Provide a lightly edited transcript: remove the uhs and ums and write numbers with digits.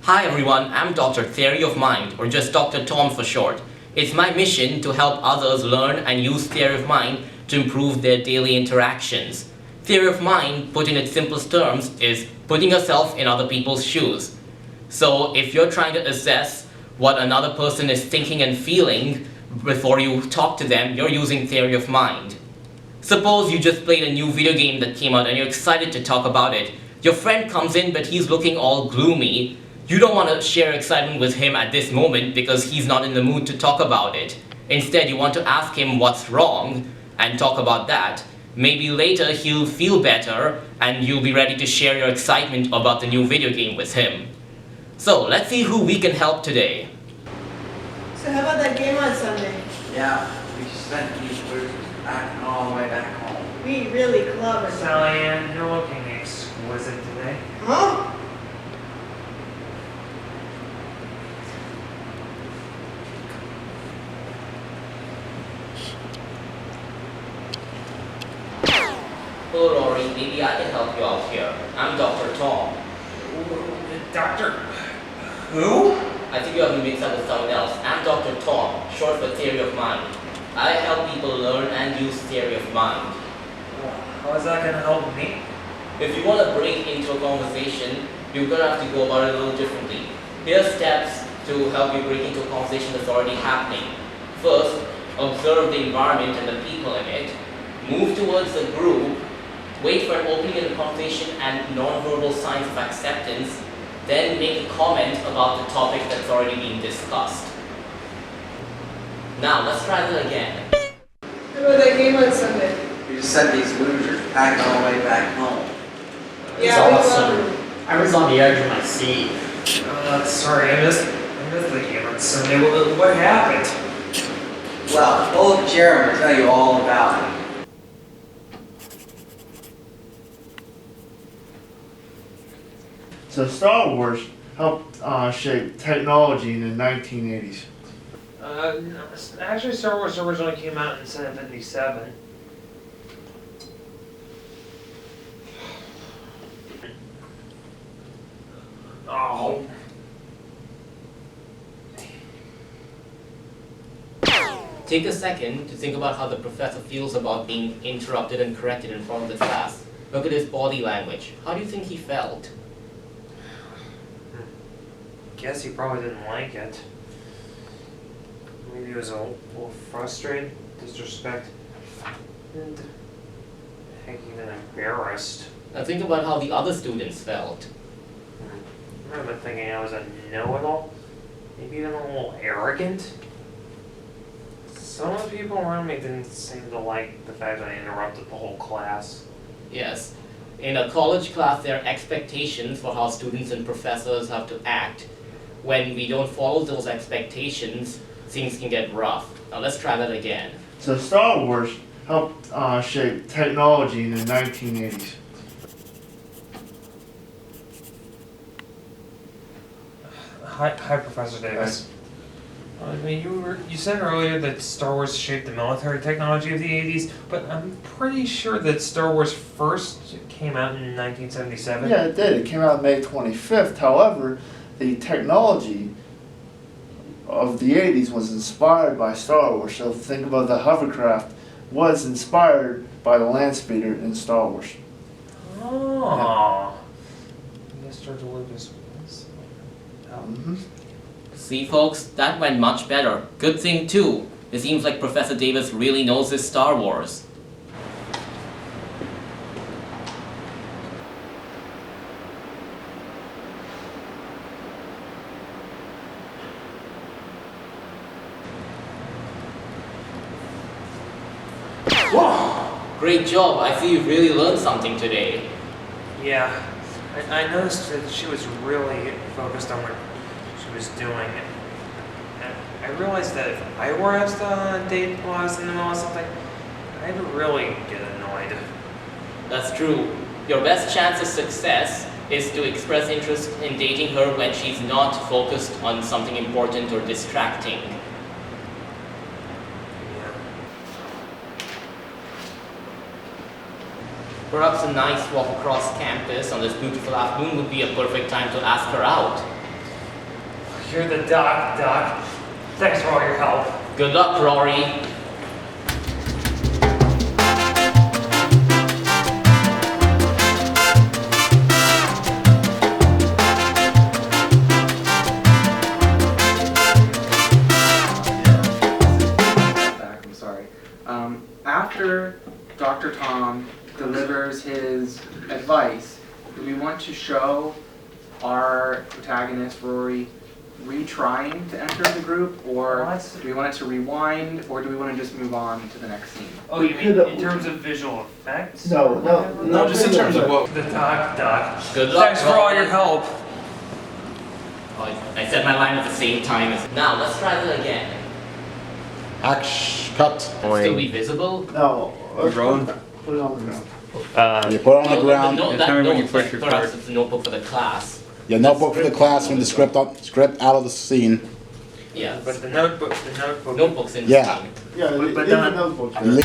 Hi everyone, I'm Dr. Theory of Mind, or just Dr. Tom for short. It's my mission to help others learn and use theory of mind to improve their daily interactions. Theory of mind, put in its simplest terms, is putting yourself in other people's shoes. So if you're trying to assess what another person is thinking and feeling before you talk to them, you're using theory of mind. Suppose you just played a new video game that came out and you're excited to talk about it. Your friend comes in but he's looking all gloomy. You don't want to share excitement with him at this moment because he's not in the mood to talk about it. Instead, you want to ask him what's wrong and talk about that. Maybe later he'll feel better and you'll be ready to share your excitement about the new video game with him. So, let's see who we can help today. So how about that game on Sunday? Yeah, we spent these losers back all the way back home. We really clever. Sally Ann, you're looking exquisite today. Huh? Hello Rory, maybe I can help you out here. I'm Dr. Tom. Doctor, who? I think you have been mixed up with someone else. I'm Dr. Tom, short for Theory of Mind. I help people learn and use theory of mind. How is that going to help me? If you want to break into a conversation, you're going to have to go about it a little differently. Here are steps to help you break into a conversation that's already happening. First, observe the environment and the people in it. Move towards the group. Wait for an opening in the conversation and non-verbal signs of acceptance. Then make a comment about the topic that's already being discussed. Now, let's try that again. How about that game on Sunday? We just sent these losers back all the way back home. Yeah, we awesome. clever. I was on the edge of my seat. Sorry, I missed the game on Sunday. What happened? Well, old Jeremy will tell you all about it. So Star Wars helped shape technology in the 1980s. Actually, Star Wars originally came out in 1977. Oh. Take a second to think about how the professor feels about being interrupted and corrected in front of the class. Look at his body language. How do you think he felt? Guess he probably didn't like it. Maybe he was a little frustrated, disrespect, and heck, even embarrassed. Now think about how the other students felt. I remember thinking I was a know-it-all, maybe even a little arrogant. Some of the people around me didn't seem to like the fact that I interrupted the whole class. Yes. In a college class, there are expectations for how students and professors have to act. When we don't follow those expectations, things can get rough. Now let's try that again. So Star Wars helped shape technology in the 1980s. Hi, Professor Davis. I mean, you said earlier that Star Wars shaped the military technology of the 80s, but I'm pretty sure that Star Wars first came out in 1977. Yeah, it did. It came out May 25th. However, the technology of the 80s was inspired by Star Wars. So think about the hovercraft was inspired by the land speeder in Star Wars. Oh. I guess George Lucas was. Mm-hmm. See folks, that went much better. Good thing too. It seems like Professor Davis really knows his Star Wars. Whoa! Great job, I see you've really learned something today. Yeah, I noticed that she was really focused on what she was doing. And I realized that if I were asked on a date while I was in the middle of something, I'd really get annoyed. That's true. Your best chance of success is to express interest in dating her when she's not focused on something important or distracting. Perhaps a nice walk across campus on this beautiful afternoon would be a perfect time to ask her out. You're the doc. Thanks for all your help. Good luck, Rory. Back, I'm sorry. After Dr. Tom delivers his advice, do we want to show our protagonist, Rory, retrying to enter the group, or do we want it to rewind, or do we want to just move on to the next scene? Oh, you mean in terms of visual effects? No, just in terms of what. The doc. Good luck, Thanks for all your Rory. help. Oh, I said my line at the same time as. Now, let's try that again. Cut. Still be visible? No. Rolling? Put it on the ground. You put it on the No, ground. note, Tell me when you push like, record. perhaps it's a notebook for the class. Your notebook for the class when the script out of the scene. Yeah. But the notebook. Notebooks in Yeah. the scene. Yeah, But in the not- notebook. And